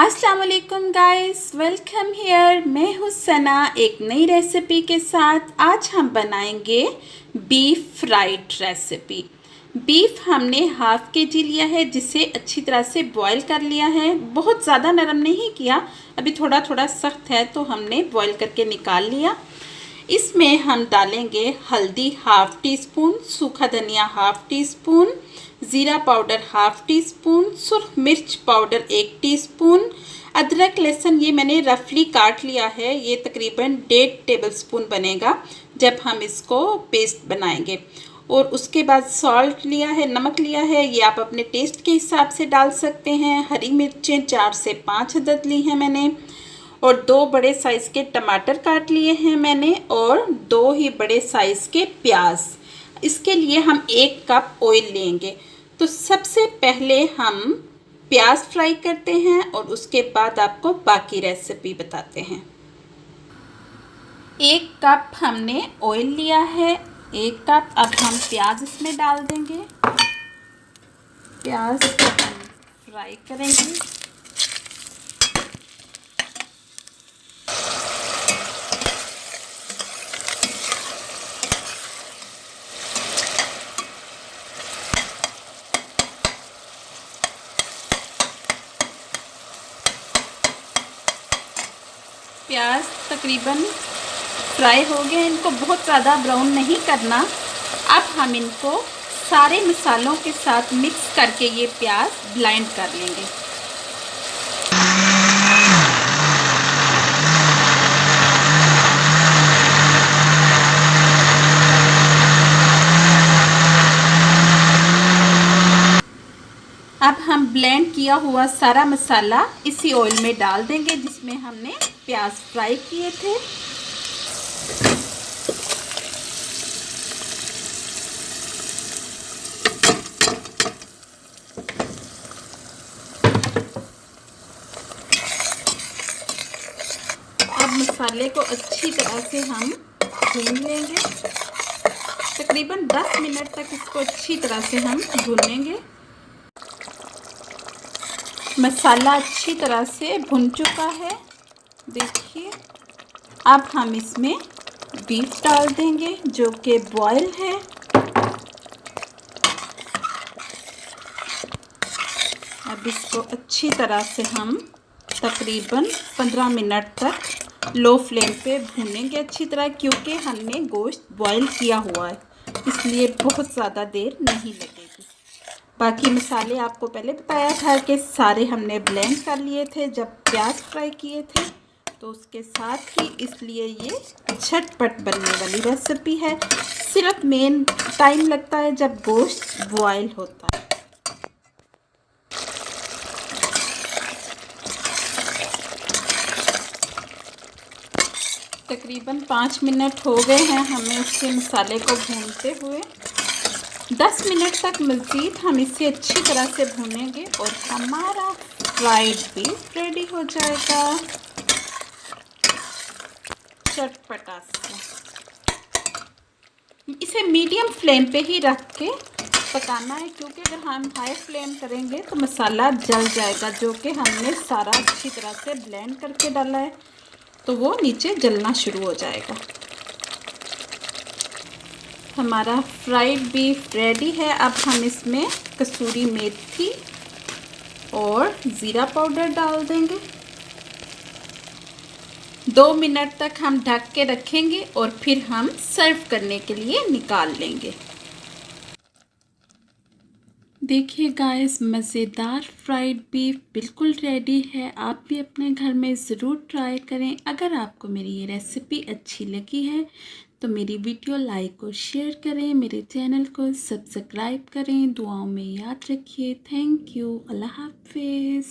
अस्सलाम वालेकुम guys, welcome here. मैं हूँ सना एक नई रेसिपी के साथ। आज हम बनाएंगे बीफ फ्राइड रेसिपी। बीफ हमने हाफ़ के जी लिया है, जिसे अच्छी तरह से बॉईल कर लिया है। बहुत ज़्यादा नरम नहीं किया, अभी थोड़ा थोड़ा सख्त है तो हमने बॉईल करके निकाल लिया। इसमें हम डालेंगे हल्दी हाफ़ टी स्पून, सूखा धनिया हाफ़ टी स्पून, ज़ीरा पाउडर हाफ़ टी स्पून, सुर्ख मिर्च पाउडर 1 टीस्पून, अदरक लहसुन ये मैंने रफली काट लिया है। ये तकरीबन 1.5 टेबलस्पून बनेगा जब हम इसको पेस्ट बनाएंगे। और उसके बाद सॉल्ट लिया है, नमक लिया है, ये आप अपने टेस्ट के हिसाब से डाल सकते हैं। हरी मिर्चें 4 से 5 अदद ली हैं मैंने, और 2 बड़े साइज़ के टमाटर काट लिए हैं मैंने, और 2 ही बड़े साइज़ के प्याज। इसके लिए हम 1 कप ऑयल लेंगे। तो सबसे पहले हम प्याज फ्राई करते हैं और उसके बाद आपको बाकी रेसिपी बताते हैं। 1 कप हमने ऑयल लिया है, 1 कप। अब हम प्याज इसमें डाल देंगे। प्याज को हम फ्राई करेंगे। प्याज तकरीबन फ्राई हो गए, इनको बहुत ज़्यादा ब्राउन नहीं करना। अब हम इनको सारे मसालों के साथ मिक्स करके ये प्याज ब्लेंड कर लेंगे। अब हम ब्लेंड किया हुआ सारा मसाला इसी ऑयल में डाल देंगे जिसमें हमने प्याज फ्राई किए थे। अब मसाले को अच्छी तरह से हम भून लेंगे। तकरीबन 10 मिनट तक इसको अच्छी तरह से हम भूनेंगे। मसाला अच्छी तरह से भुन चुका है, देखिए। अब हम इसमें बीफ डाल देंगे जो कि बॉयल है। अब इसको अच्छी तरह से हम तकरीबन 15 मिनट तक लो फ्लेम पे भूनेंगे अच्छी तरह, क्योंकि हमने गोश्त बॉयल किया हुआ है, इसलिए बहुत ज़्यादा देर नहीं लगेगी। बाकी मसाले आपको पहले बताया था कि सारे हमने ब्लेंड कर लिए थे जब प्याज फ्राई किए थे, तो उसके साथ ही, इसलिए ये झटपट बनने वाली रेसिपी है। सिर्फ मेन टाइम लगता है जब गोश्त बॉयल होता है। तकरीबन 5 मिनट हो गए हैं हमें इसके मसाले को भूनते हुए। 10 मिनट तक मज़ीद हम इसे अच्छी तरह से भूनेंगे और हमारा फ्राइड बीफ रेडी हो जाएगा चटपटा सा। इसे मीडियम फ्लेम पे ही रख के पकाना है, क्योंकि अगर हम हाई फ्लेम करेंगे तो मसाला जल जाएगा, जो कि हमने सारा अच्छी तरह से ब्लेंड करके डाला है, तो वो नीचे जलना शुरू हो जाएगा। हमारा फ्राइड बीफ रेडी है। अब हम इसमें कसूरी मेथी और ज़ीरा पाउडर डाल देंगे। 2 मिनट तक हम ढक के रखेंगे और फिर हम सर्व करने के लिए निकाल लेंगे। देखिए गाइस, मज़ेदार फ्राइड बीफ बिल्कुल रेडी है। आप भी अपने घर में ज़रूर ट्राई करें। अगर आपको मेरी ये रेसिपी अच्छी लगी है तो मेरी वीडियो लाइक और शेयर करें, मेरे चैनल को सब्सक्राइब करें। दुआओं में याद रखिए। Thank you. अल्लाह हाफ़िज़।